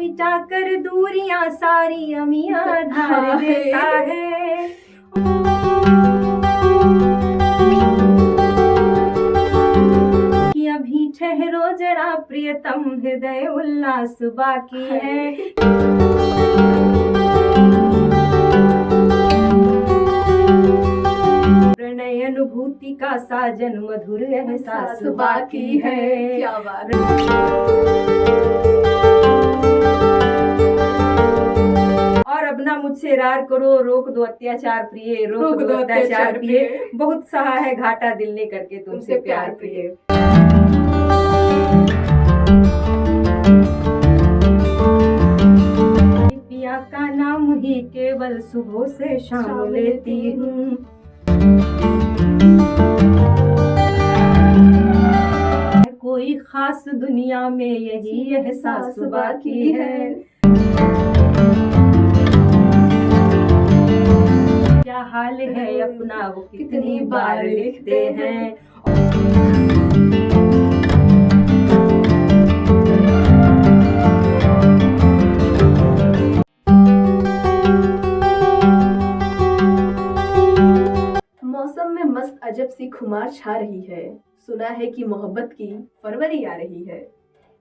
मिटा कर दूरियां सारी अमियां धार देता है। कि अभी ठहरो जरा प्रियतम, हृदय उल्लास बाकी है। प्रणय अनुभूति का साजन मधुर एहसास बाकी है। क्या बात। और अब ना मुझसे रार करो, रोक दो अत्याचार प्रिय, रोक दो अत्याचार प्रिय, बहुत सहा है घाटा दिल ने करके तुमसे प्यार प्रिय। पिया का नाम ही केवल सुबह से शाम लेती हूँ। कोई खास दुनिया में यही एहसास बाकी है। क्या हाल है अपना वो कितनी बार लिखते हैं। मौसम में मस्त अजब सी खुमार छा रही है, सुना है कि मोहब्बत की फरवरी आ रही है।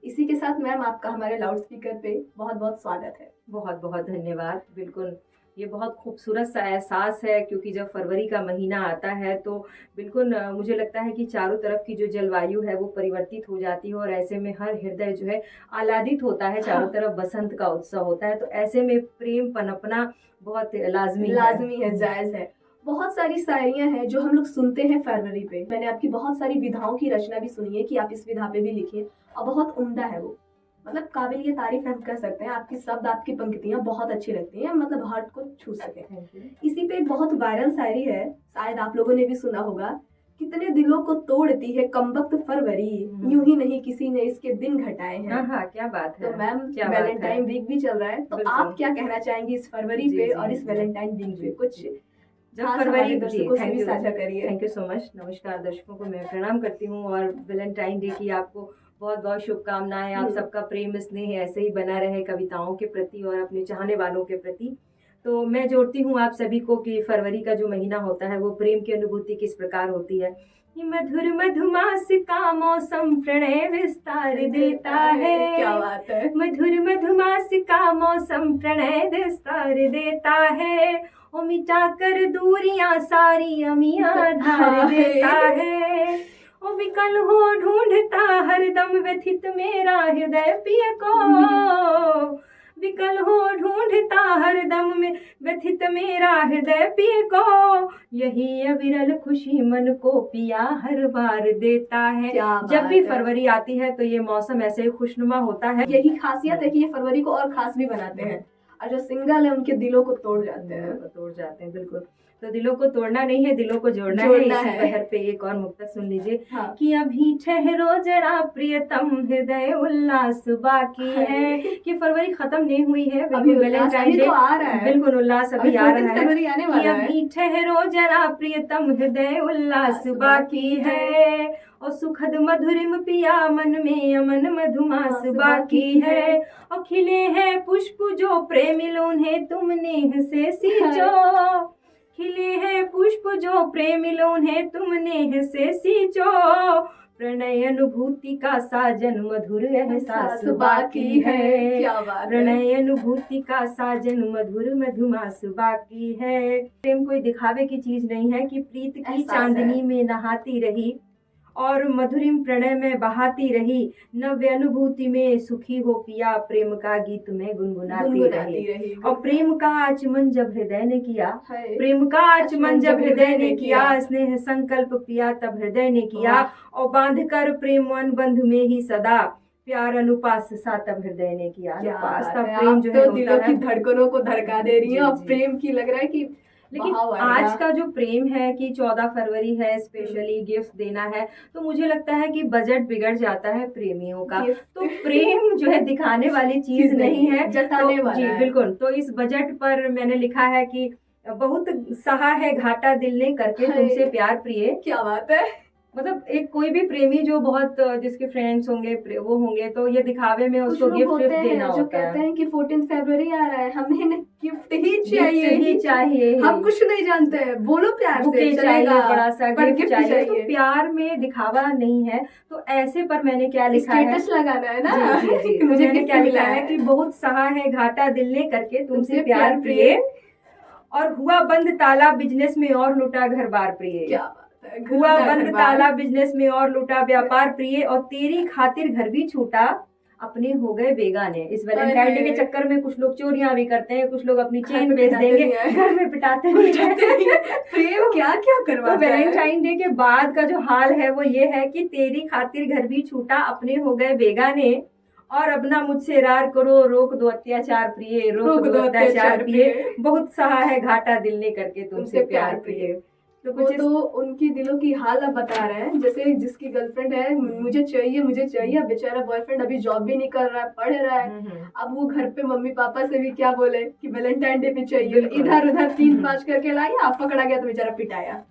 इसी के साथ मैम आपका हमारे लाउड स्पीकर पे बहुत बहुत स्वागत है। बहुत बहुत धन्यवाद। बिल्कुल ये बहुत खूबसूरत सा एहसास है, क्योंकि जब फरवरी का महीना आता है तो बिल्कुल मुझे लगता है कि चारों तरफ की जो जलवायु है वो परिवर्तित हो जाती है, और ऐसे में हर हृदय जो है आह्लादित होता है। चारों तरफ बसंत का उत्सव होता है, तो ऐसे में प्रेम पनपना बहुत लाजमी है, जायज़ है। बहुत सारी शायरियां हैं जो हम लोग सुनते हैं फरवरी पे। मैंने आपकी बहुत सारी विधाओं की रचना भी सुनी है कि आप इस विधा पे भी लिखिए, और बहुत उम्दा है वो, मतलब काबिल ये तारीफ हम कर सकते हैं। आपके शब्द, आपकी पंक्तियां बहुत अच्छी लगती हैं, मतलब हार्ट को छू सके। इसी पे एक बहुत वायरल शायरी है, शायद आप लोगों ने भी सुना होगा। कितने दिलों को तोड़ती है कमबख्त फरवरी, यूं ही नहीं किसी ने इसके दिन घटाए हैं। हाँ, क्या बात है। तो मैम वैलेंटाइन वीक भी चल रहा है, तो आप क्या कहना चाहेंगी इस फरवरी पे और इस वैलेंटाइन वीक पे? कुछ जब फरवरी, दर्शकों से भी साझा करिए। Thank you so much. नमस्कार दर्शकों को मैं प्रणाम करती हूँ, और वैलेंटाइन डे की आपको बहुत बहुत शुभकामनाएं। आप सबका प्रेम स्नेह ऐसे ही बना रहे कविताओं के प्रति और अपने चाहने वालों के प्रति। तो मैं जोड़ती हूँ आप सभी को कि फरवरी का जो महीना होता है वो प्रेम की अनुभूति किस प्रकार होती है। मधुर मधुमास का मौसम प्रणय विस्तार देता है। क्या बात है। मधुर मधुमास का मौसम प्रणय विस्तार देता है। वो मिटा कर दूरियां सारी अमियां धार देता है। वो विकल हो ढूंढता हरदम व्यथित मेरा हृदय पिय को। विकल हो ढूंढता हरदम में व्यथित मेरा हृदय पिय को। यही अविरल खुशी मन को पिया हर बार देता है। जब भी फरवरी आती है तो ये मौसम ऐसे ही खुशनुमा होता है। यही खासियत है कि ये फरवरी को और खास भी बनाते हैं, और जो सिंगल है उनके दिलों को तोड़ जाते हैं। बिल्कुल। तो दिलों को तोड़ना नहीं है, दिलों को जोड़ना है। इसी पहर पे एक और मुक्तक सुन लीजिए। हाँ। कि अभी ठहरो जरा प्रियतम, हृदय उल्लास बाकी है। कि फरवरी खत्म नहीं हुई है, अभी वैलेंटाइन डे आ रहा है। बिल्कुल उल्लास अभी आ रहा है। कि अभी ठहरो जरा प्रियतम, हृदय उल्लास बाकी है। और सुखद मधुरिम पिया मन में अमन मधुमास बाकी है। और खिले हैं पुष्प जो प्रेमी उन्हें तुम नेह से सींचो। खिले हैं पुष्प जो प्रेमी उन्हें तुम नेह से सींचो। प्रणय अनुभूति का साजन मधुर एहसास बाकी है। प्रणय अनुभूति का साजन मधुर मधुमास बाकी है। प्रेम कोई दिखावे की चीज नहीं है कि प्रीत की चांदनी में नहाती रही और मधुरिम प्रणय में बहाती रही। नव्य अनुभूति में सुखी हो पिया, प्रेम का गीत में गुनगुनाती रही। और प्रेम का आचमन जब हृदय ने किया, प्रेम का आचमन जब हृदय ने किया, स्नेह संकल्प पिया तब हृदय ने किया। और बांध कर प्रेम अनुबंध में ही सदा, प्यार अनुपास सा तब हृदय ने किया। अनुपास तब प्रेम जो है दिलों की धड़कनों को धड़का दे रही है, और प्रेम की लग रहा है कि लेकिन आज का जो प्रेम है कि 14 फरवरी है, स्पेशली गिफ्ट देना है, तो मुझे लगता है कि बजट बिगड़ जाता है प्रेमियों का। तो प्रेम जो है दिखाने वाली चीज नहीं है, जताने वाला जी है। बिल्कुल। तो इस बजट पर मैंने लिखा है कि बहुत सहा है घाटा दिल ने करके तुमसे प्यार प्रिय। क्या बात है। मतलब एक कोई भी प्रेमी जो बहुत जिसके फ्रेंड्स होंगे वो होंगे तो ये दिखावे में कुछ उसको लोग गिफ्ट होते देना हैं जो होता कहते है, हैं कि 14 फरवरी आ रहा है, हमें गिफ्ट ही चाहिए गिफ्ट ही चाहिए, हम कुछ नहीं जानते हैं, बोलो प्यार से बुके चाहिए, चलेगा, बड़ा सा पर गिफ्ट गिफ्ट चाहिए। तो चाहिए, प्यार में दिखावा नहीं है। तो ऐसे पर मैंने क्या लिखा है, स्टेटस लगाना है ना जी जी जी, कि तो मुझे मैंने गिफ्ट क्या मिला लिखा है कि बहुत सहा है घाटा दिल ने करके तुमसे तुमसे प्यार प्यार प्रिय, और हुआ बंद ताला बिजनेस में और लुटा घर बार प्रिय। क्या बात है, हुआ घुलता बंद घर बार। ताला बिजनेस में और लुटा व्यापार प्रिय, और तेरी खातिर घर भी छूटा अपने हो गए बेगाने। इस वैलेंटाइन डे के चक्कर में कुछ लोग चोरियां भी करते हैं, कुछ लोग अपनी घर चेन पे बेच पिटाते देंगे, भी हैं। घर में पिटाते भी हैं। प्रेम क्या क्या तो करवाता है। वैलेंटाइन डे के बाद का जो हाल है वो ये है कि तेरी खातिर घर भी छूटा अपने हो गए बेगाने, और अब ना मुझसे रार करो रोक दो अत्याचार प्रिय, रोक दो अत्याचार प्रिय, बहुत सहा है घाटा दिल ने करके तुमसे प्यार प्रिय। तो वो कुछ तो उनकी दिलों की हाल अब बता रहे हैं, जैसे जिसकी गर्लफ्रेंड है मुझे चाहिए मुझे चाहिए, अब बेचारा बॉयफ्रेंड अभी जॉब भी नहीं कर रहा है, पढ़ रहा है, अब वो घर पे मम्मी पापा से भी क्या बोले कि वैलेंटाइन डे पे चाहिए, इधर उधर 3-5 करके लाई, आप पकड़ा गया तो बेचारा पिटाया।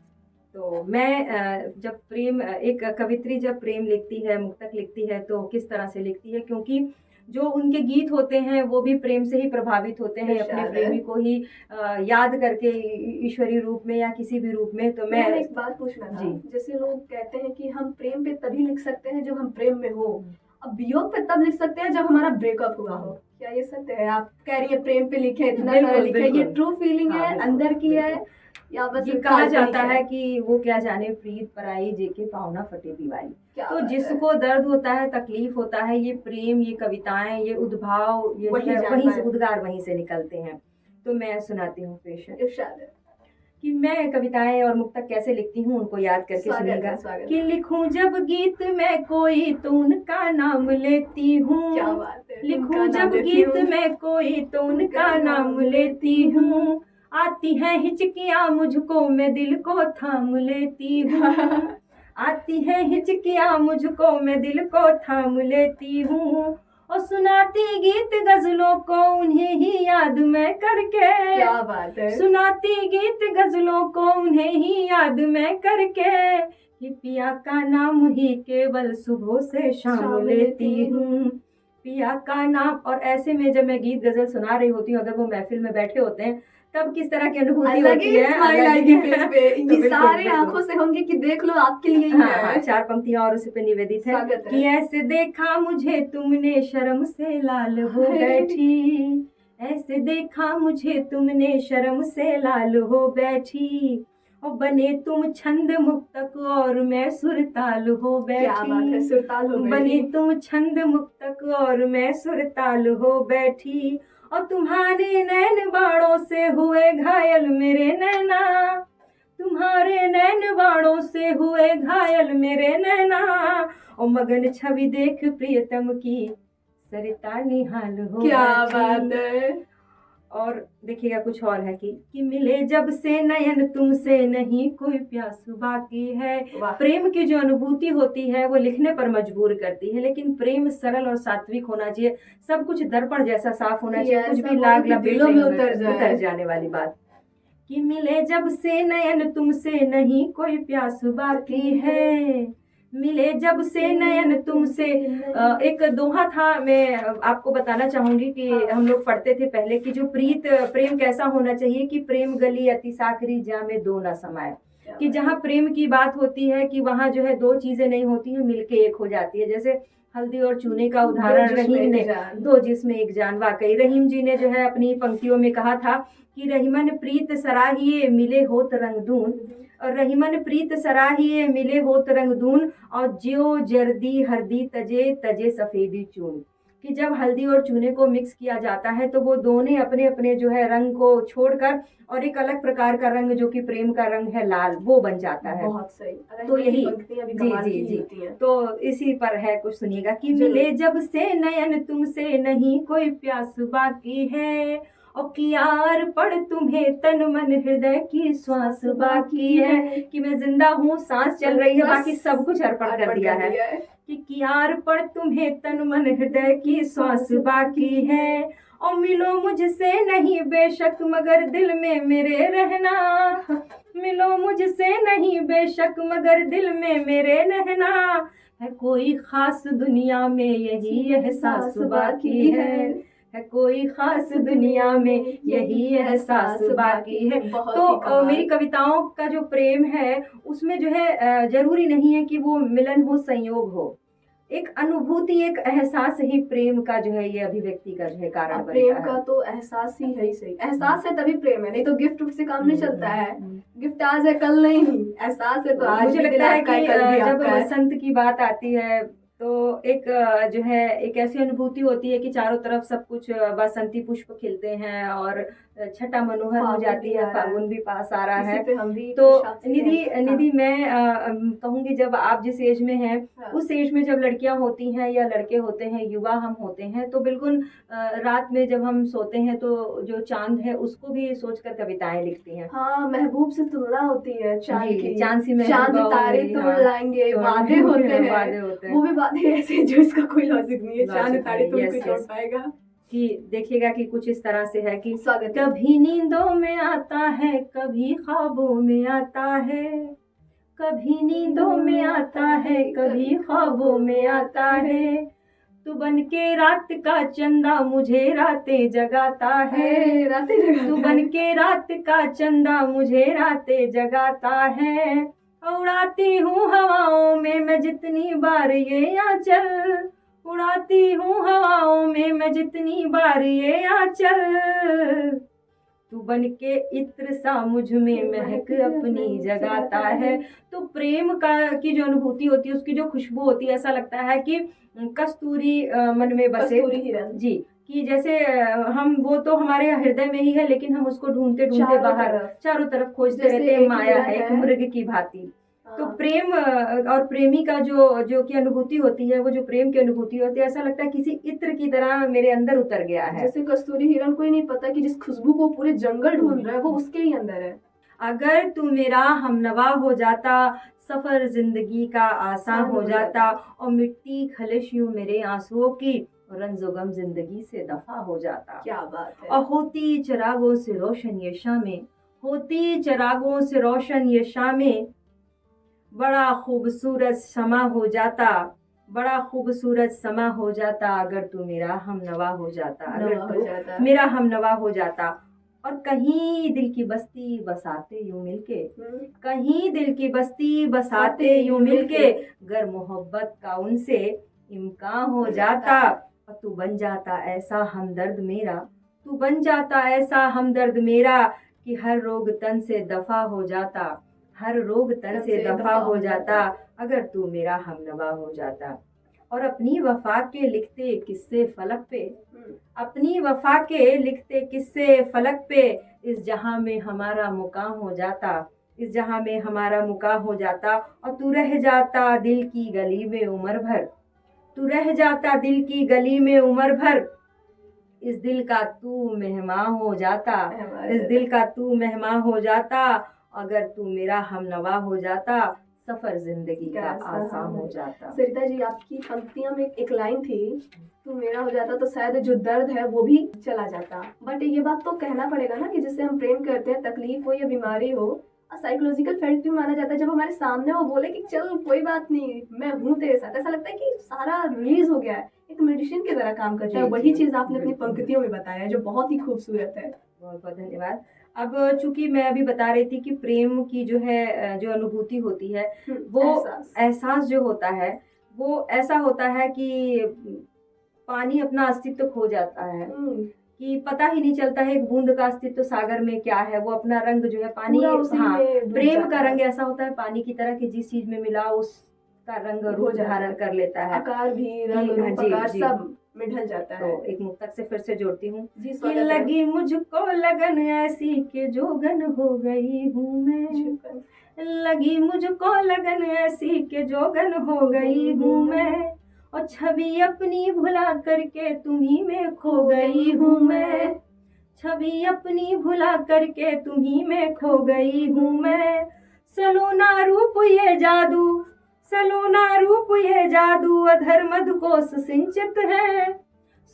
तो मैं जब प्रेम एक कवित्री जब प्रेम लिखती है, मुक्तक लिखती है, तो किस तरह से लिखती है, क्योंकि जो उनके गीत होते हैं वो भी प्रेम से ही प्रभावित होते हैं, अपने प्रेमी को ही याद करके ईश्वरीय रूप में या किसी भी रूप में। तो मैं एक बात पूछना था, जी, जैसे लोग कहते हैं कि हम प्रेम पे तभी लिख सकते हैं जब हम प्रेम में हो, अब वियोग पे तब लिख सकते हैं जब हमारा ब्रेकअप हुआ हो, क्या ये सत्य है? आप कह रही है प्रेम पे लिखे, इतना सारा लिखे, ये ट्रू फीलिंग है, अंदर की है, या बस ये कहा जाता है कि वो क्या जाने प्रीत पराई जेके पावना फटे दीवारी। तो जिसको दर्द होता है, तकलीफ होता है, ये प्रेम, ये कविताएं, ये उद्भाव, ये वहीं से उद्गार वहीं से निकलते हैं। तो मैं सुनाती हूँ पेश कि मैं कविताएं और मुक्तक कैसे लिखती हूँ, उनको याद करके सुनिएगा। कि लिखूं जब गीत मैं कोई तो उनका नाम लेती हूँ, लिखूं जब गीत मैं कोई तो उनका नाम लेती हूँ, आती है हिचकियाँ मुझको मैं दिल को थाम लेती हूँ, आती है हिचकियाँ मुझको मैं दिल को थाम लेती हूँ, और सुनाती गीत गजलों को उन्हें ही याद मैं करके, क्या बात है, सुनाती गीत गजलों को उन्हें ही याद मैं करके, कि पिया का नाम ही केवल सुबह से शाम लेती हूँ, पिया का नाम। और ऐसे में जब मैं गीत गजल सुना रही होती हूँ, अगर वो महफिल में बैठे होते हैं तब किस तरह की अनुभूति होती है, स्माइल आएगी फेस पे, ये सारे आंखों से होंगे कि देख लो आपके लिए ही है। 4 पंक्तियां और उस पे निवेदित है कि ऐसे देखा मुझे तुमने शर्म से लाल हो बैठी, ऐसे देखा मुझे तुमने शर्म से लाल हो बैठी, और बने तुम छंद मुक्तक और मैं सुरताल हो बैठी, क्या बात है, सुरताल हो बैठी, बने तुम छंद मुक्तक और मैं सुरताल हो बैठी, और तुम्हारे नैन बाणों से हुए घायल मेरे नैना, तुम्हारे नैन बाणों से हुए घायल मेरे नैना, और मगन छवि देख प्रियतम की सरिता निहाल हो। क्या बात है। और देखिएगा कुछ और है कि मिले जब से नयन तुमसे नहीं कोई प्यास बाकी है। प्रेम की जो अनुभूति होती है वो लिखने पर मजबूर करती है, लेकिन प्रेम सरल और सात्विक होना चाहिए, सब कुछ दर्पण जैसा साफ होना चाहिए, कुछ भी लाग लपेट में उतर जाने वाली बात। कि मिले जब से नयन तुमसे नहीं कोई प्यास बाकी है, मिले जब से नयन तुमसे। एक दोहा था, मैं आपको बताना चाहूंगी कि हम लोग पढ़ते थे पहले कि जो प्रेम कैसा होना चाहिए कि प्रेम गली अति साकरी जा में दो न समाये, कि जहाँ प्रेम की बात होती है कि वहाँ जो है दो चीजें नहीं होती हैं, मिलके एक हो जाती है। जैसे हल्दी और चूने का उदाहरण रहीम ने, दो जिस्म एक जान। वाकई रहीम जी ने जो है अपनी पंक्तियों में कहा था कि रहीमन प्रीत सराहिए मिले होत रंगदून, और रहीमन प्रीत सराहिए मिले होत रंगदून, और ज्यो जर्दी हरदी तजे तजे सफेदी चून, कि जब हल्दी और चूने को मिक्स किया जाता है तो वो दोनों अपने अपने जो है रंग को छोड़कर और एक अलग प्रकार का रंग जो कि प्रेम का रंग है लाल, वो बन जाता है। बहुत सही। तो यही जी जी जी, तो इसी पर है, कुछ सुनिएगा कि मिले जब से नयन तुमसे नहीं कोई प्यास बाकी है, और कियार पड़ तुम्हें तन मन हृदय की श्वास बाकी है, कि मैं जिंदा हूँ, सांस चल रही है, बाकी सब कुछ अर्पण कर दिया है। कि कियार पड़ तुम्हें तन मन हृदय की श्वास बाकी है, और मिलो मुझसे नहीं बेशक मगर दिल में मेरे रहना, मिलो मुझसे नहीं बेशक मगर दिल में मेरे रहना, है कोई खास दुनिया में यही एहसास बाकी है कोई खास दुनिया में यही एहसास बाकी है। बहुत तो ही कमाल। मेरी कविताओं का जो प्रेम है उसमें जो है जरूरी नहीं है कि वो मिलन हो, संयोग हो, एक अनुभूति, एक एहसास ही प्रेम का जो है ये अभिव्यक्ति का जो है कारण अब बनता प्रेम है। का तो एहसास ही है ही सही, एहसास है तभी प्रेम है, नहीं तो गिफ्ट से काम नहीं चलता है। गिफ्ट आज है कल नहीं, एहसास है तो आज मुझे भी लगता है आपका कि कल भी जब आपका है। बसंत की बात आती है तो एक जो है एक ऐसी अनुभूति होती है कि चारों तरफ सब कुछ बसंती पुष्प खिलते हैं और छटा मनोहर हो फागुन जाती भी है, आ रहा है। फागुन भी पास आ रहा इसी है। पे हम भी तो कुछ आपसे निधि कहते- निधि मैं कहूंगी जब आप जिस एज में हैं हाँ। उस एज में जब लड़कियां होती हैं या लड़के होते हैं, युवा हम होते हैं, तो बिल्कुल रात में जब हम सोते हैं तो जो चांद है उसको भी सोचकर कविताएं लिखती हैं। हाँ, महबूब से तुलना होती है चांद जी, की, चांद सी चांद महबूबा हो तारे मेरी, तुम हाँ। लाएंगे, तो वादे होते हैं, वादे होते हैं। वो भी वादे ऐसे जो इसका कोई लॉजिक नहीं है, चांद लॉजिक तारे नहीं, तुम yes, कोई yes। तोड़ पाएगा। कि देखिएगा कि कुछ इस तरह से है कि स्वागत है। कभी नींदों में आता है, कभी ख्वाबों में आता है, कभी नींदों में आता है, कभी ख्वाबों में आता है, तू बन के रात का चंदा मुझे रातें जगाता है, रातें जगाता तू है। बन के रात का चंदा मुझे रातें जगाता है, उड़ाती हूँ हवाओं में मैं जितनी बार ये आंचल, उड़ाती हूँ हवाओं में मैं जितनी बार ये आंचल, तू बन के इत्र सा मुझ में महक अपनी जगाता है। तो प्रेम का की जो अनुभूति होती है, उसकी जो खुशबू होती है, ऐसा लगता है कि कस्तूरी मन में बसे। कस्तूरी हिरन। जी, कि जैसे हम वो तो हमारे हृदय में ही है, लेकिन हम उसको ढूंढते ढूंढते चारों बाहर तरफ। चारों तरफ खोजते जैसे रहते हैं। एक माया हिरन है एक है। मृग की भांति। तो हाँ। प्रेम और प्रेमी का जो की अनुभूति होती है, वो जो प्रेम की अनुभूति होती है, ऐसा लगता है किसी इत्र की तरह मेरे अंदर उतर गया है। जैसे कस्तूरी हिरन को ही नहीं पता कि जिस खुशबू को पूरे जंगल ढूंढ रहा है वो उसके ही अंदर है। अगर तू मेरा हमनवा हो जाता, सफर जिंदगी का आसान हो जाता, और मिट्टी खलिश यूं मेरे आंसुओं की, रंजो गम जिंदगी से दफा हो जाता। क्या बात है। और होती चिरागों से रोशन ये शामें, होती चिरागों से रोशन ये शामें, बड़ा खूबसूरत समा हो जाता, बड़ा खूबसूरत समा हो जाता, अगर तू मेरा हमनवा हो जाता, अगर नवा हो तू जाता। मेरा हमनवा हो जाता। और कहीं दिल की बस्ती बसाते यूं मिलके, कहीं दिल की बस्ती बसाते यूं मिलके, गर मोहब्बत का उनसे इम्कान हो जाता, और तू बन जाता ऐसा हमदर्द मेरा, तू बन जाता ऐसा हमदर्द मेरा, कि हर रोग तन से दफा हो जाता, हर रोग तन से दफा हो जाता, अगर तू मेरा हमनवा हो जाता। और अपनी वफा के लिखते किस्से फलक पे, अपनी वफा के लिखते किस्से फलक पे, इस जहां में हमारा मुकाम हो जाता, इस जहां में हमारा मुकाम हो जाता, और तू रह जाता दिल की गली में उम्र भर, तू रह जाता दिल की गली में उम्र भर, इस दिल का तू मेहमान हो जाता, इस दिल का तू मेहमान हो जाता, अगर तू मेरा हमनवा हो जाता, सफर जिंदगी का आसान हो जाता। सरिता जी, आपकी पंक्तियों में एक लाइन थी, तू मेरा हो जाता तो शायद जो दर्द है वो भी चला जाता। बट ये बात तो कहना पड़ेगा ना कि जिससे हम प्रेम करते हैं, तकलीफ हो या बीमारी हो, साइकोलॉजिकल फैक्ट भी माना जाता है। जब हमारे सामने वो बोले कि चल कोई बात नहीं, मैं हूँ तेरे साथ, ऐसा लगता है कि सारा रिलीज हो गया है, एक मेडिसिन की तरह काम करता है। वही चीज आपने अपनी पंक्तियों में बताया, जो बहुत ही खूबसूरत है। बहुत बहुत धन्यवाद। अब चूंकि मैं अभी बता रही थी कि प्रेम की जो है जो अनुभूति होती है, वो एहसास जो होता है वो ऐसा होता है कि पानी अपना अस्तित्व खो जाता है, कि पता ही नहीं चलता है एक बूंद का अस्तित्व सागर में क्या है। वो अपना रंग जो है पानी, हाँ, प्रेम का रंग ऐसा होता है पानी की तरह कि जिस चीज में मिला उसका रंग रूप धारण कर लेता है, आकार भी, रंग रूप, आकार सब में ढल जाता है। तो एक मुक्तक से फिर से जोड़ती हूँ कि लगी मुझको लगन ऐसी के जोगन हो गई हूँ मैं, लगी मुझको लगन ऐसी के जोगन हो गई हूँ मैं, और छवि अपनी भुला करके तुम्ही में खो गई हूँ मैं, छवि अपनी भुला करके तुम्ही में खो गई हूँ मैं। सलोना रूप ये जादू, सलोना रूप ये जादू, अधर मधुकोश सिंचित है,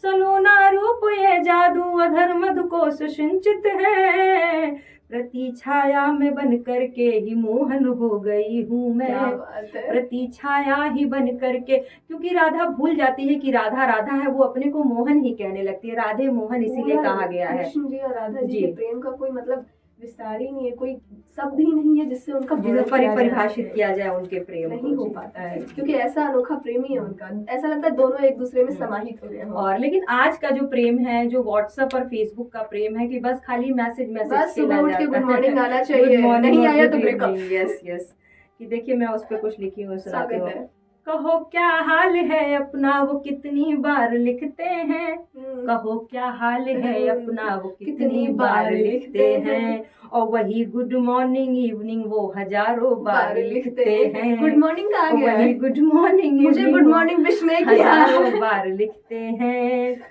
सलोना रूप ये जादू, अधर मधु को सुसिंचित है, प्रति छाया में बन करके ही मोहन हो गई हूँ मैं। क्या बात है। प्रति छाया ही बन करके, क्योंकि राधा भूल जाती है कि राधा राधा है, वो अपने को मोहन ही कहने लगती है। राधे मोहन इसीलिए पूरा कहा गया है। कृष्ण जी और राधा जी जी। के प्रेम का कोई मतलब विस्तार ही नहीं है, कोई शब्द ही नहीं है जिससे उनका वर्णन किया जा परिभाषित सके। किया जाए उनके प्रेम नहीं को। हो पाता है, क्योंकि ऐसा अनोखा प्रेम ही है उनका। ऐसा लगता है दोनों एक दूसरे में समाहित हो गए हों। और लेकिन आज का जो प्रेम है, जो व्हाट्सएप और फेसबुक का प्रेम है, कि बस खाली मैसेज बस सुबह उठ के गुड मॉर्निंग आना चाहिए, गुड मॉर्निंग, नहीं आया तो ब्रेकअप। Yes yes. कि देखिए मैं उस पर कुछ लिखी हूँ, सुनाती स्वागत हूँ। है। कहो क्या हाल है अपना, वो कितनी बार लिखते हैं। कहो क्या हाल है अपना, वो कितनी बार लिखते हैं। और वही गुड मॉर्निंग इवनिंग वो हजारों बार लिखते हैं। गुड मॉर्निंग का आ गया वही है। गुड मॉर्निंग, मुझे गुड मॉर्निंग विश नहीं किया। हजारों बार लिखते हैं।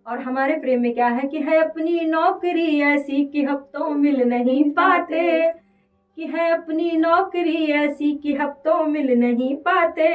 और हमारे प्रेम में क्या है कि है अपनी नौकरी ऐसी कि हफ्तों मिल नहीं पाते, कि है अपनी नौकरी ऐसी कि हफ्तों मिल नहीं पाते।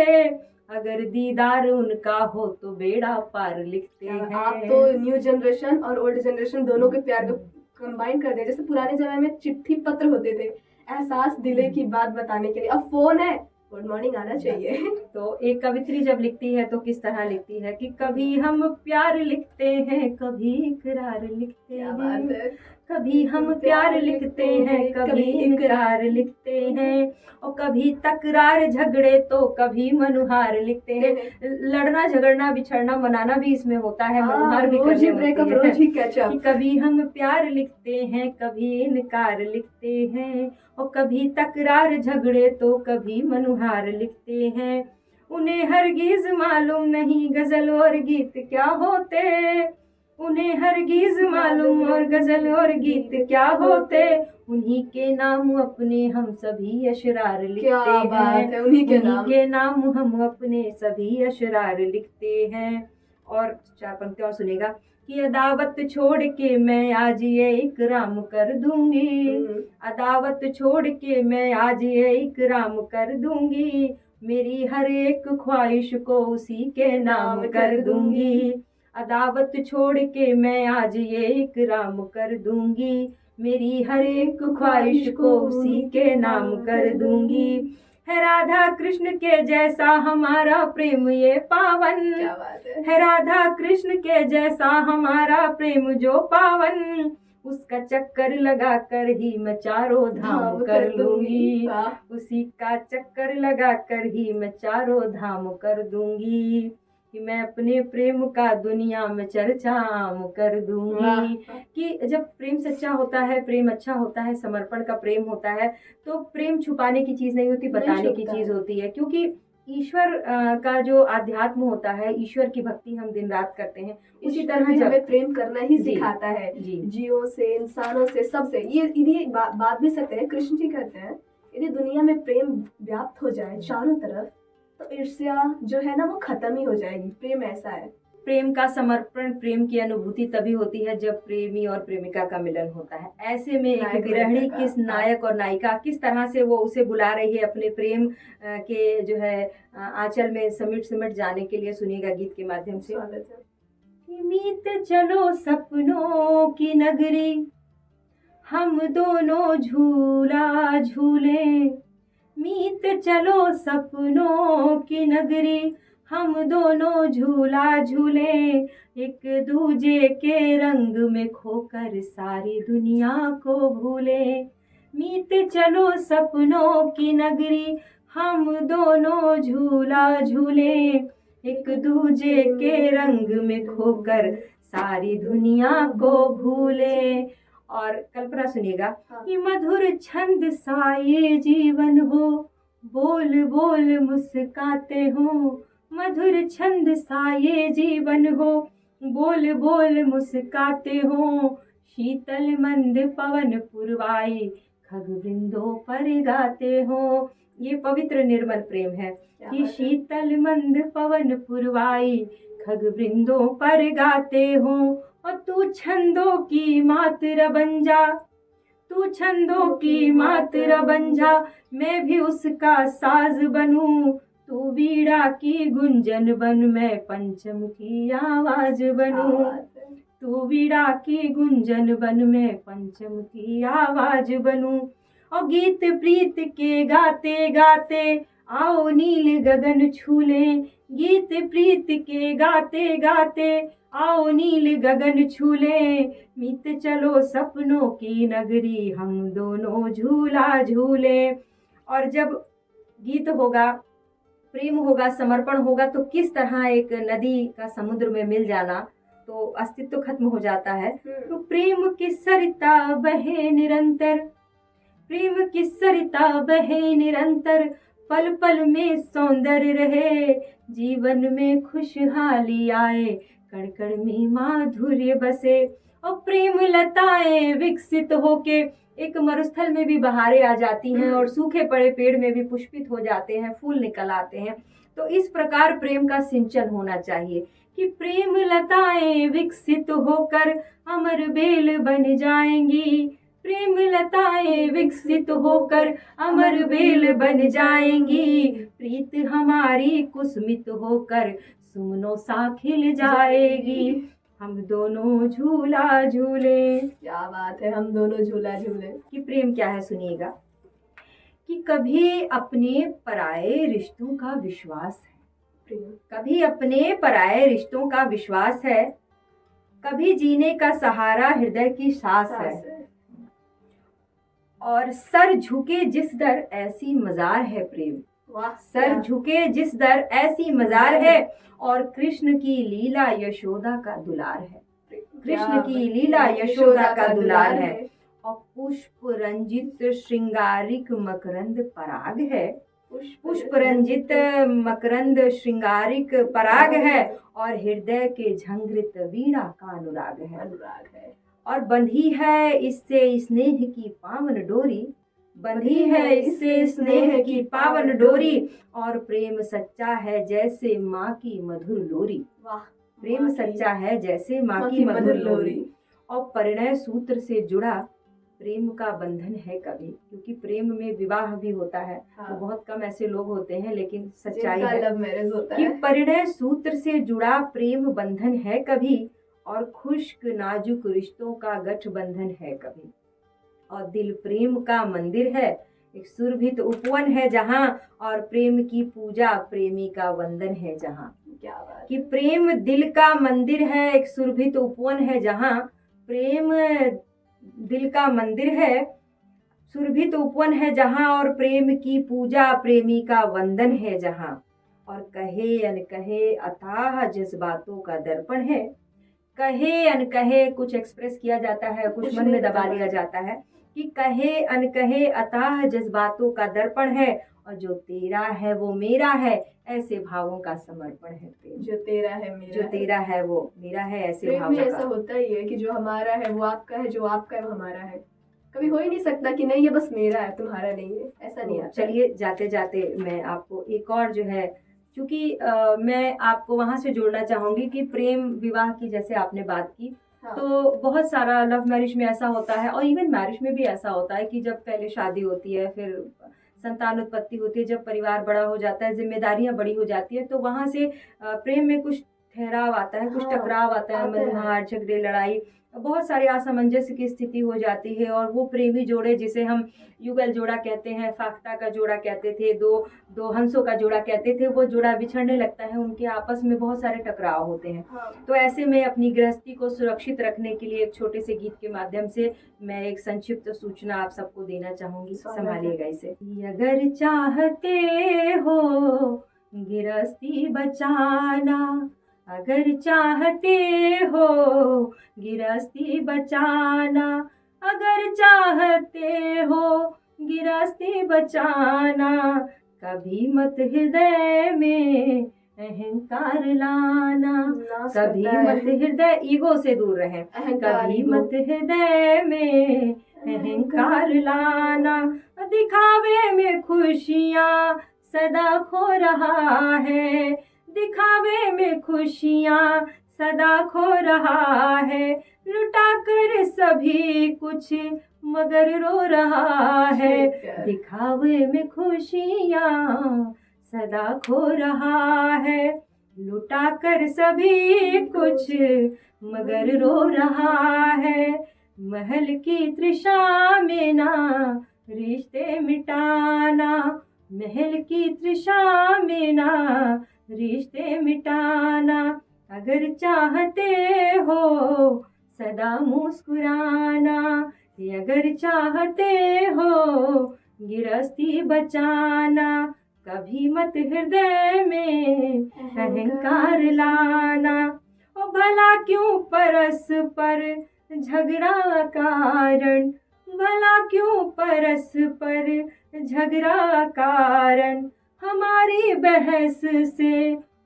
अगर दीदार उनका हो तो बेड़ा पार लिखते हैं। आप तो न्यू जनरेशन और ओल्ड जनरेशन दोनों के प्यार को कंबाइन कर दिया। जैसे पुराने जमाने में चिट्ठी पत्र होते थे एहसास दिले की बात बताने के लिए, अब फोन है, गुड मॉर्निंग आना चाहिए। तो एक कवित्री जब लिखती है तो किस तरह लिखती है कि कभी हम प्यार लिखते हैं, कभी इकरार लिखते हैं। कभी हम प्यार लिखते हैं, कभी इकरार लिखते हैं। और कभी तकरार झगड़े तो कभी मनुहार लिखते हैं। लड़ना झगड़ना बिछड़ना मनाना भी इसमें होता है, मनुहार भी करने होती है। कि कभी हम प्यार लिखते हैं, कभी इनकार लिखते हैं। और कभी तकरार झगड़े तो कभी मनुहार लिखते हैं। उन्हें हरगिज मालूम नहीं गजल और गीत क्या होते, उन्हें हरगिज मालूम और गजल और गीत क्या होते। उन्हीं के नाम अपने हम सभी अशरार लिखते हैं। उन्हीं के नाम हम अपने सभी अशरार लिखते हैं। और 4 पंक्तियां और सुनेगा कि अदावत छोड़ के मैं आज ये इकराम कर दूंगी। अदावत छोड़ के मैं आज ये इकराम कर दूंगी। मेरी हर एक ख्वाहिश को उसी के नाम कर दूंगी। अदावत छोड़ के मैं आज ये इकराम कर दूंगी। मेरी हर एक ख्वाहिश को उसी के नाम कर दूंगी। है राधा कृष्ण के जैसा हमारा प्रेम ये पावन, है राधा कृष्ण के जैसा हमारा प्रेम जो पावन। उसका चक्कर लगा कर ही मैं चारों धाम कर लूंगी। उसी का चक्कर लगा कर ही मैं चारों धाम कर दूंगी। कि मैं अपने प्रेम का दुनिया में चर्चा आम कर दूंगी। कि जब प्रेम सच्चा होता है, प्रेम अच्छा होता है, समर्पण का प्रेम होता है, तो प्रेम छुपाने की चीज नहीं होती, बताने की चीज होती है। क्योंकि ईश्वर का जो आध्यात्म होता है, ईश्वर की भक्ति हम दिन रात करते हैं, उसी तरह जब हमें प्रेम करना ही सिखाता है, जीवों से, इंसानों से, सबसे। ये बात भी सकते हैं, कृष्ण जी कहते हैं यदि दुनिया में प्रेम व्याप्त हो जाए चारों तरफ तो ईर्ष्या जो है ना वो खत्म ही हो जाएगी। प्रेम ऐसा है। प्रेम का समर्पण, प्रेम की अनुभूति तभी होती है जब प्रेमी और प्रेमिका का मिलन होता है। ऐसे में एक विरहिणी किस नायक और नायिका किस तरह से वो उसे बुला रही है अपने प्रेम के जो है आंचल में सिमट सिमट जाने के लिए, सुनिएगा गीत के माध्यम से। मीत चलो सपनों की नगरी, हम दोनों झूला झूले। मीत चलो सपनों की नगरी, हम दोनों झूला झूले। एक दूजे के रंग में खोकर सारी दुनिया को भूले। मीत चलो सपनों की नगरी, हम दोनों झूला झूले। एक दूजे के रंग में खोकर सारी दुनिया को भूले। और कल्पना सुनिएगा कि मधुर छंद सा ये जीवन हो, बोल बोल मुस्काते हो। मधुर छंद सा ये जीवन हो, बोल बोल मुस्काते हो। शीतल मंद पवन पुरवाई, खग वृंदों पर गाते हो। ये पवित्र निर्मल प्रेम है कि शीतल मंद पवन पुरवाई, खग वृंदों पर गाते हो। और तू छंदों की मात्र बन जा, तू छंदों की मात्र बन जा। मैं भी उसका साज बनूं, तू बीड़ा की गुंजन बन, मैं पंचम की आवाज बनूं। तो वीणा की गुंजन बन में पंचम की आवाज बनूं। और गीत प्रीत के गाते गाते आओ नील गगन छू लें। गीत प्रीत के गाते गाते आओ नील गगन छू लें। मीत चलो सपनों की नगरी हम दोनों झूला झूले। और जब गीत होगा, प्रेम होगा, समर्पण होगा, तो किस तरह एक नदी का समुद्र में मिल जाना तो अस्तित्व खत्म हो जाता है। तो प्रेम की सरिता बहे निरंतर, प्रेम की सरिता बहे निरंतर, पल पल में सौंदर्य रहे। जीवन में खुशहाली आए, कण कण में माधुर्य बसे। और प्रेम लताएं विकसित होके एक मरुस्थल में भी बहारें आ जाती हैं और सूखे पड़े पेड़ में भी पुष्पित हो जाते हैं, फूल निकल आते हैं। तो इस प्रकार प्रेम का सिंचन होना चाहिए कि प्रेम लताएं विकसित होकर अमर बेल बन जाएंगी। प्रेम लताएं विकसित होकर अमर बेल बन जाएंगी। प्रीत हमारी कुसुमित होकर सुमनों सा खिल जाएगी। हम दोनों झूला झूले। क्या बात है, हम दोनों झूला झूले। कि प्रेम क्या है सुनिएगा, कि कभी अपने पराये रिश्तों का विश्वास है, कभी अपने पराये रिश्तों का विश्वास है, कभी जीने का सहारा हृदय की सांस है। और सर झुके जिस दर ऐसी मजार है प्रेम। वाह, सर झुके जिस दर ऐसी मजार है। और कृष्ण की लीला यशोदा का दुलार है। कृष्ण की लीला यशोदा का दुलार है। और पुष्प रंजित श्रृंगारिक मकरंद पराग है। पुष्प रंजित मकरंद श्रृंगारिक पराग है। और हृदय के झंकृत वीणा का अनुराग है। और बंधी है इससे स्नेह की पावन डोरी, बंधी है इससे स्नेह की पावन डोरी। और प्रेम सच्चा है जैसे माँ की मधुर लोरी। वाह, प्रेम सच्चा है जैसे माँ की मधुर लोरी। और परिणय सूत्र से जुड़ा प्रेम का बंधन है कभी, क्योंकि प्रेम में विवाह भी होता है। तो बहुत कम ऐसे लोग होते हैं, लेकिन सच्चाई है लव मैरिज होता कि है। परिणय सूत्र से जुड़ा प्रेम बंधन है कभी। और खुश्क नाजुक रिश्तों का गठबंधन है कभी। और दिल प्रेम का मंदिर है, एक सुरभित उपवन है जहाँ। और प्रेम की पूजा प्रेमी का वंदन है जहाँ। क्या बात, कि प्रेम दिल का मंदिर है, एक सुरभित उपवन है जहाँ। प्रेम दिल का मंदिर है, सुरभित उपवन है जहाँ। और प्रेम की पूजा प्रेमी का वंदन है जहाँ। और कहे अनकहे अथाह जज्बातों का दर्पण है। कहे अनकहे कुछ एक्सप्रेस किया जाता है, कुछ मन में दबा लिया जाता है। कि कहे अनकहे अथाह जज्बातों का दर्पण है। और जो तेरा है वो मेरा है, ऐसे भावों का समर्पण है प्रेम। जो तेरा है मेरा, जो तेरा है वो मेरा है, ऐसे प्रेम भावों में ऐसा का। होता ही है कि जो हमारा है वो आपका है, जो आपका है वो हमारा है। कभी हो ही नहीं सकता कि नहीं ये बस मेरा है तुम्हारा नहीं है, ऐसा नहीं तो आता। चलिए जाते जाते मैं आपको एक और जो है, क्योंकि मैं आपको वहां से जोड़ना चाहूंगी कि प्रेम विवाह की जैसे आपने बात की। हाँ। तो बहुत सारा लव मैरिज में ऐसा होता है, और इवन मैरिज में भी ऐसा होता है कि जब पहले शादी होती है, फिर संतान उत्पत्ति होती है, जब परिवार बड़ा हो जाता है, जिम्मेदारियां बड़ी हो जाती है, तो वहां से प्रेम में कुछ ठहराव आता है, कुछ हाँ, टकराव आता है, मनमुहार, झगड़े, लड़ाई, बहुत सारे असमंजस्य की स्थिति हो जाती है। और वो प्रेमी जोड़े जिसे हम युगल जोड़ा कहते हैं, फाख्ता का जोड़ा कहते थे, दो हंसों का जोड़ा कहते थे, वो जोड़ा बिछड़ने लगता है, उनके आपस में बहुत सारे टकराव होते हैं। हाँ। तो ऐसे में अपनी गृहस्थी को सुरक्षित रखने के लिए एक छोटे से गीत के माध्यम से मैं एक संक्षिप्त सूचना आप सबको देना चाहूंगी, संभालिएगा इसे। अगर चाहते हो गृहस्थी बचाना, अगर चाहते हो गृहस्थी बचाना, अगर चाहते हो गृहस्थी बचाना, कभी मत हृदय में अहंकार लाना, कभी मत हृदय, ईगो से दूर रहें, कभी मत हृदय में अहंकार लाना। दिखावे में खुशियाँ सदा खो रहा है, दिखावे में खुशियाँ सदा खो रहा है, लुटा कर सभी कुछ मगर रो रहा है, दिखावे में खुशियाँ सदा खो रहा है, लुटा कर सभी कुछ मगर रो रहा है। महल की तृषा में ना रिश्ते मिटाना, महल की तृषा में ना रिश्ते मिटाना। अगर चाहते हो सदा मुस्कुराना, अगर चाहते हो गिरस्ती बचाना, कभी मत हृदय में अहंकार लाना। ओ भला क्यों परस्पर झगड़ा कारण, भला क्यों परस्पर झगड़ा कारण। हमारी बहस से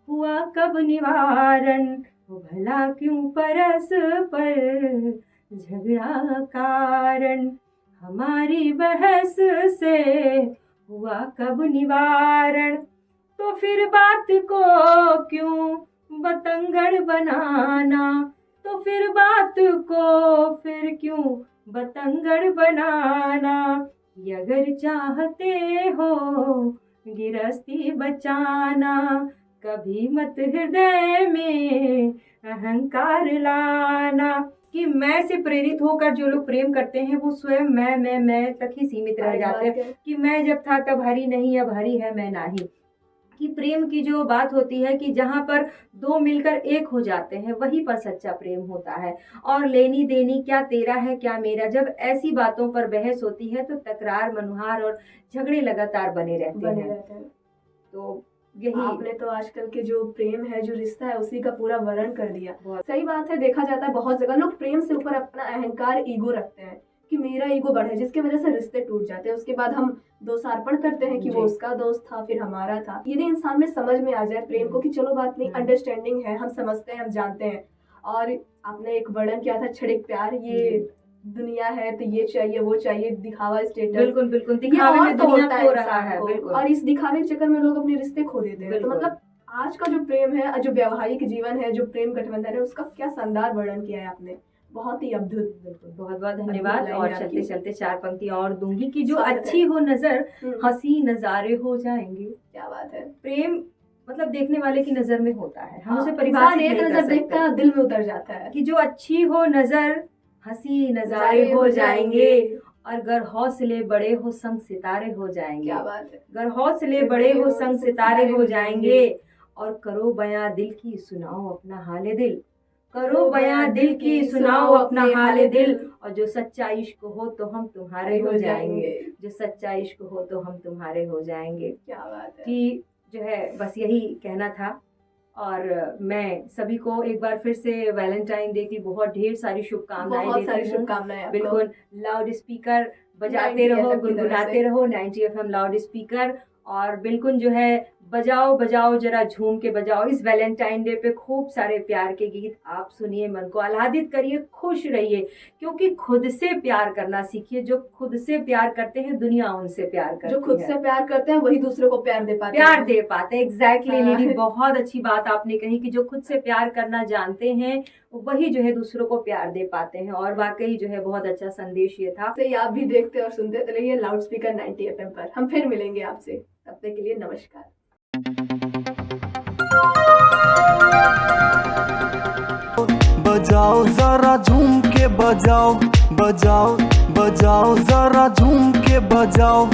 हुआ कब निवारण, ओ भला क्यों परस्पर झगड़ा कारण। हमारी बहस से हुआ कब निवारण। तो फिर बात को क्यों बतंगड़ बनाना, तो फिर बात को फिर क्यों बतंगड़ बनाना। अगर चाहते हो गिरस्ती बचाना, कभी मत हृदय में अहंकार लाना। कि मैं से प्रेरित होकर जो लोग प्रेम करते हैं वो स्वयं मैं तक ही सीमित रह जाते हैं कि मैं जब था तब हरी नहीं, अब हरी है मैं नाही। कि प्रेम की जो बात होती है कि जहाँ पर दो मिलकर एक हो जाते हैं वहीं पर सच्चा प्रेम होता है। और लेनी देनी क्या तेरा है क्या मेरा, जब ऐसी बातों पर बहस होती है तो तकरार मनुहार और झगड़े लगातार बने रहते हैं। तो यही आपने तो आजकल के जो प्रेम है, जो रिश्ता है, उसी का पूरा वर्णन कर दिया। सही बात है, देखा जाता है बहुत जगह लोग प्रेम से ऊपर अपना अहंकार ईगो रखते हैं कि मेरा ईगो बढ़े, जिसकी वजह से रिश्ते टूट जाते हैं। उसके बाद हम दोषारोपण करते हैं कि वो उसका दोस्त था फिर हमारा था। यदि इंसान में समझ में आ जाए प्रेम को कि चलो बात नहीं, अंडरस्टैंडिंग है, हम समझते हैं, हम जानते हैं। और आपने एक वर्णन किया था क्षणिक प्यार, ये दुनिया है तो ये चाहिए वो चाहिए, दिखावा स्टेटस। बिल्कुल बिल्कुल, दिखावे में दुनिया खो रहा है। बिल्कुल। और इस दिखावे के चक्कर में लोग अपने रिश्ते खो देते हैं। तो मतलब आज का जो प्रेम है, जो वैवाहिक जीवन है, जो प्रेम गठबंधन है, उसका क्या शानदार वर्णन किया है आपने, बहुत ही अद्भुत। बिल्कुल, बहुत बहुत धन्यवाद। और चलते चलते 4 पंक्ति और दूंगी कि जो अच्छी हो नजर हंसी नजारे हो जाएंगे। क्या बात है। प्रेम मतलब देखने वाले की नजर में होता है, हम उसे परिभाषित नहीं कर सकते। देखता है दिल में उतर जाता है कि जो अच्छी हो नजर हंसी नजारे हो जाएंगे, और अगर हौसले बड़े हो संग सितारे हो जाएंगे। क्या बात है। अगर हौसले बड़े हो संग सितारे हो जाएंगे, और करो बयां दिल की सुनाओ अपना हाले दिल, करो बयां दिल की सुनाओ अपना हाले दिल। और जो सच्चा इश्क हो तो हम तुम्हारे हो जाएंगे, जो सच्चा इश्क हो तो हम तुम्हारे हो जाएंगे। क्या बात है। कि जो है बस यही कहना था। और मैं सभी को एक बार फिर से वैलेंटाइन डे की बहुत ढेर सारी शुभकामनाएं देती हूँ। बिल्कुल, लाउड स्पीकर बजाते रहो, गुनगुनाते रहो 90 FM लाउड स्पीकर। और बिल्कुल जो है बजाओ बजाओ जरा झूम के बजाओ। इस वैलेंटाइन डे पे खूब सारे प्यार के गीत आप सुनिए, मन को आह्लादित करिए, खुश रहिए, क्योंकि खुद से प्यार करना सीखिए। जो खुद से प्यार करते हैं दुनिया उनसे प्यार करती है। जो खुद से प्यार करते हैं वही दूसरे को प्यार दे पाते हैं। एग्जैक्टली निधि, बहुत अच्छी बात आपने कही कि जो खुद से प्यार करना जानते हैं वही जो है दूसरों को प्यार दे पाते हैं। और वाकई जो है बहुत अच्छा संदेश ये था। तो आप भी देखते और सुनते रहिए लाउड स्पीकर 90 FM पर। हम फिर मिलेंगे आपसे, तब तक के लिए नमस्कार। बजाओ जरा झूम के बजाओ, बजाओ बजाओ जरा झूम के बजाओ।